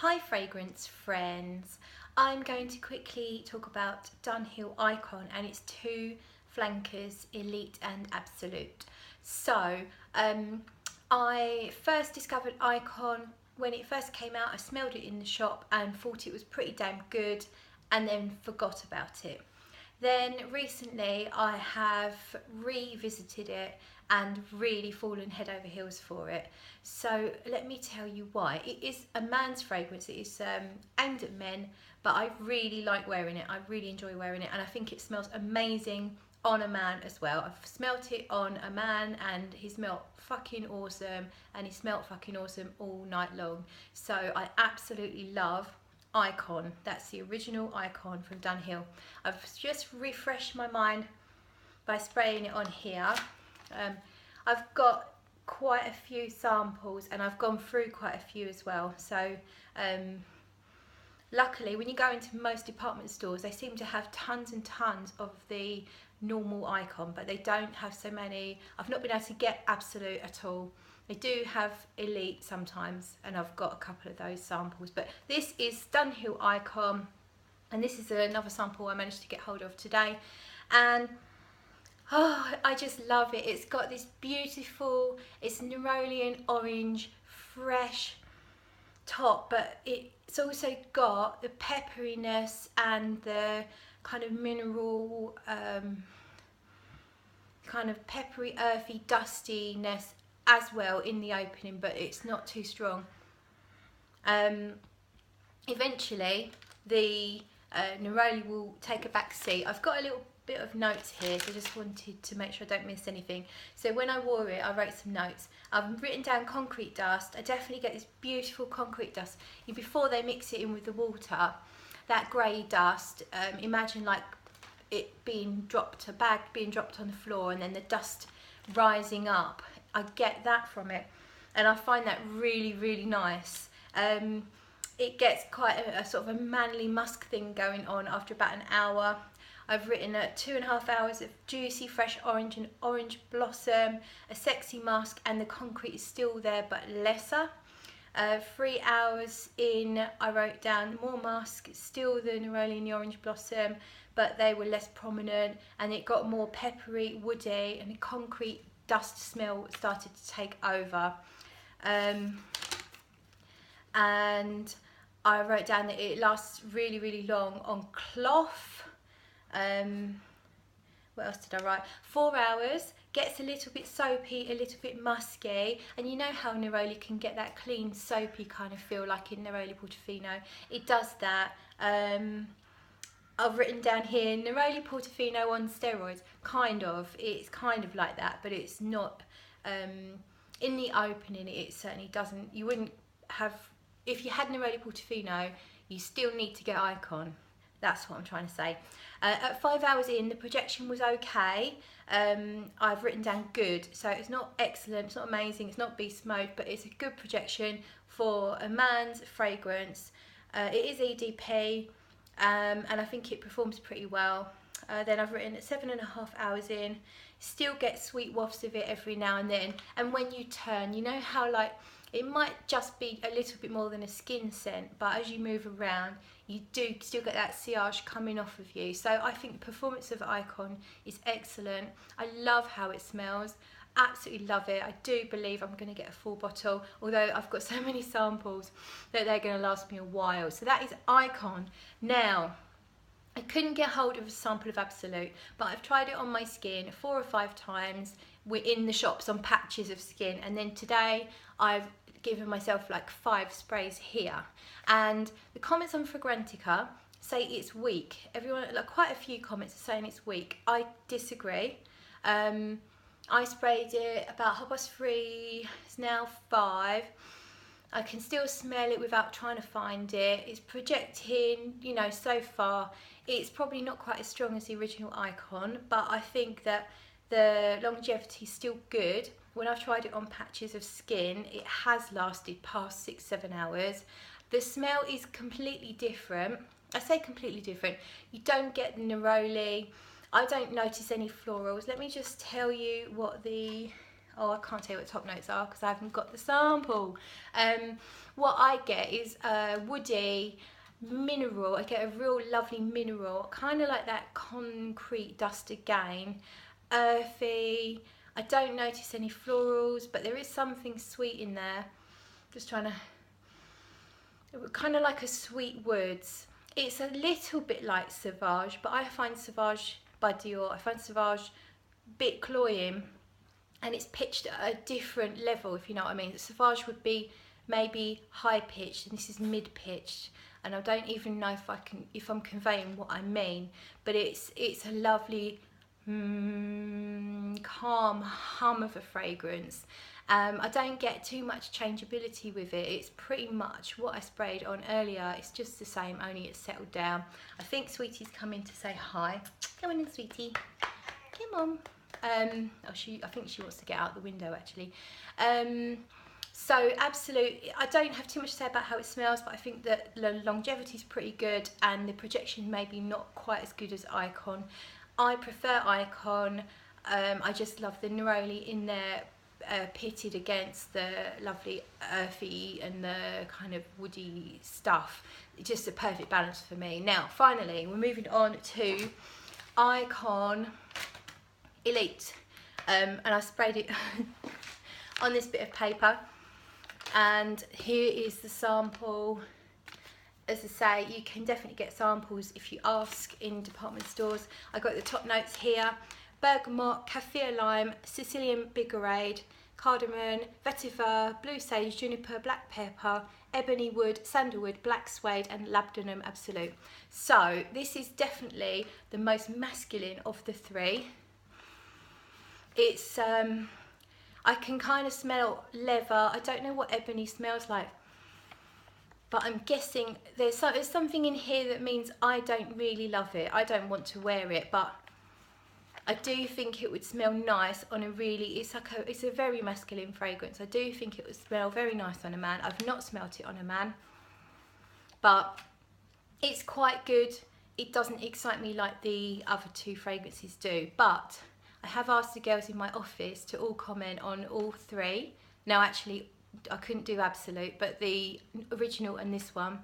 Hi fragrance friends, I'm going to quickly talk about Dunhill Icon and its two flankers, Elite and Absolute. So I first discovered Icon when it first came out. I smelled it in the shop and thought it was pretty damn good and then forgot about it. Then recently I have revisited it and really fallen head over heels for it. So let me tell you why. It is a man's fragrance. It is aimed at men, but I really like wearing it. I really enjoy wearing it, and I think it smells amazing on a man as well. I've smelt it on a man and he smelled fucking awesome, and he smelled fucking awesome all night long. So I absolutely love Icon. That's the original Icon from Dunhill. I've just refreshed my mind by spraying it on here. I've got quite a few samples and I've gone through quite a few as well. So luckily when you go into most department stores, they seem to have tons and tons of the normal Icon, but they don't have so many. I've not been able to get Absolute at all. They do have Elite sometimes, and I've got a couple of those samples, but this is Dunhill Icon, and this is another sample I managed to get hold of today, and oh, I just love it. It's got this beautiful, it's Nerolean orange, fresh top, but it's also got the pepperiness and the kind of mineral, kind of peppery, earthy, dustiness as well in the opening, but it's not too strong. Eventually the neroli will take a back seat. I've got a little bit of notes here, so I just wanted to make sure I don't miss anything. So when I wore it, I wrote some notes. I've written down concrete dust. I definitely get this beautiful concrete dust. Before they mix it in with the water, that grey dust, imagine like it being dropped, a bag being dropped on the floor and then the dust rising up. I get that from it, and I find that really, really nice. It gets quite a sort of a manly musk thing going on after about an hour. I've written 2.5 hours of juicy, fresh orange and orange blossom, a sexy musk, and the concrete is still there but lesser. 3 hours in, I wrote down more musk, still the neroli and the orange blossom, but they were less prominent, and it got more peppery, woody, and the concrete dust smell started to take over. And I wrote down that it lasts really, really long on cloth. What else did I write? 4 hours, gets a little bit soapy, a little bit musky, and you know how neroli can get that clean, soapy kind of feel like in Neroli Portofino. It does that. I've written down here, Neroli Portofino on steroids. Kind of, it's kind of like that, but it's not. In the opening, it certainly doesn't. You wouldn't have, if you had Neroli Portofino, you still need to get Icon. That's what I'm trying to say. At 5 hours in, the projection was okay. I've written down good, so it's not excellent, it's not amazing, it's not beast mode, but it's a good projection for a man's fragrance. It is EDP, and I think it performs pretty well. Then I've written at 7.5 hours in, still get sweet wafts of it every now and then, and when you turn, you know how like it might just be a little bit more than a skin scent, but as you move around, you do still get that sillage coming off of you. So I think the performance of Icon is excellent. I love how it smells. Absolutely love it. I do believe I'm going to get a full bottle, although I've got so many samples that they're going to last me a while. So that is Icon. Now, I couldn't get hold of a sample of Absolute, but I've tried it on my skin 4 or 5 times. We're in the shops on patches of skin, and then today I've given myself like 5 sprays here, and the comments on Fragrantica say it's weak. Everyone, like quite a few comments are saying it's weak. I disagree. I sprayed it about 3:30, it's now 5. I can still smell it without trying to find it. It's projecting, you know, so far. It's probably not quite as strong as the original Icon, but I think that the longevity is still good. When I've tried it on patches of skin, it has lasted past 6-7 hours. The smell is completely different. I say completely different. You don't get the neroli. I don't notice any florals. Let me just tell you what the Oh, I can't tell you what top notes are because I haven't got the sample. What I get is woody, mineral. I get a real lovely mineral, kind of like that concrete dust again, earthy. I don't notice any florals, but there is something sweet in there. Just trying to, kind of like a sweet woods. It's a little bit like Sauvage, but I find Sauvage by Dior, I find Sauvage a bit cloying, and it's pitched at a different level, if you know what I mean. Sauvage would be maybe high pitched, and this is mid pitched, and I don't even know if I'm conveying what I mean, but it's a lovely calm hum of a fragrance. I don't get too much changeability with it. It's pretty much what I sprayed on earlier. It's just the same, only it's settled down. I think Sweetie's come in to say hi. Come on in, Sweetie. Come on. I think she wants to get out the window actually. So absolutely, I don't have too much to say about how it smells, but I think that the longevity is pretty good and the projection maybe not quite as good as Icon. I prefer Icon. I just love the neroli in there, pitted against the lovely earthy and the kind of woody stuff. It's just a perfect balance for me. Now, finally, we're moving on to Icon Elite, and I sprayed it on this bit of paper, and here is the sample. As I say, you can definitely get samples if you ask in department stores. I got the top notes here: bergamot, kaffir lime, Sicilian bigarade, cardamom, vetiver, blue sage, juniper, black pepper, ebony wood, sandalwood, black suede, and labdanum absolute. So this is definitely the most masculine of the three. It's I can kind of smell leather. I don't know what ebony smells like, but I'm guessing there's something in here that means I don't really love it. I don't want to wear it, but I do think it would smell nice on a really, it's a very masculine fragrance. I do think it would smell very nice on a man. I've not smelt it on a man, but it's quite good. It doesn't excite me like the other two fragrances do, but I have asked the girls in my office to all comment on all three. Now actually, I couldn't do Absolute, but the original and this one,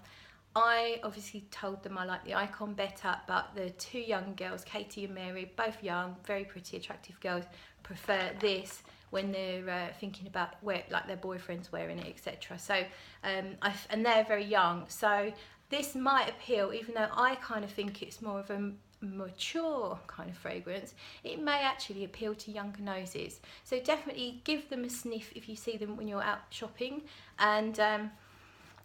I obviously told them I like the Icon better, but the two young girls, Katie and Mary, both young, very pretty, attractive girls, prefer this when they're thinking about like their boyfriends wearing it, etc. So, and they're very young, so this might appeal, even though I kind of think it's more of a mature kind of fragrance. It may actually appeal to younger noses, so definitely give them a sniff if you see them when you're out shopping, and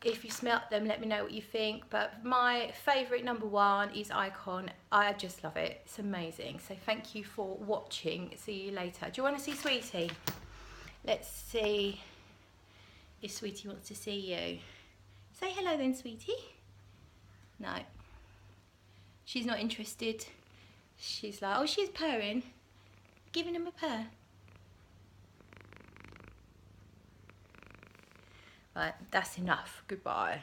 if you smelt them, let me know what you think. But my favourite number one is Icon. I just love it. It's amazing. So thank you for watching. See you later. Do you want to see Sweetie? Let's see if Sweetie wants to see you. Say hello then, Sweetie. No. She's not interested. She's like, oh, she's purring. Giving him a purr. Right, that's enough. Goodbye.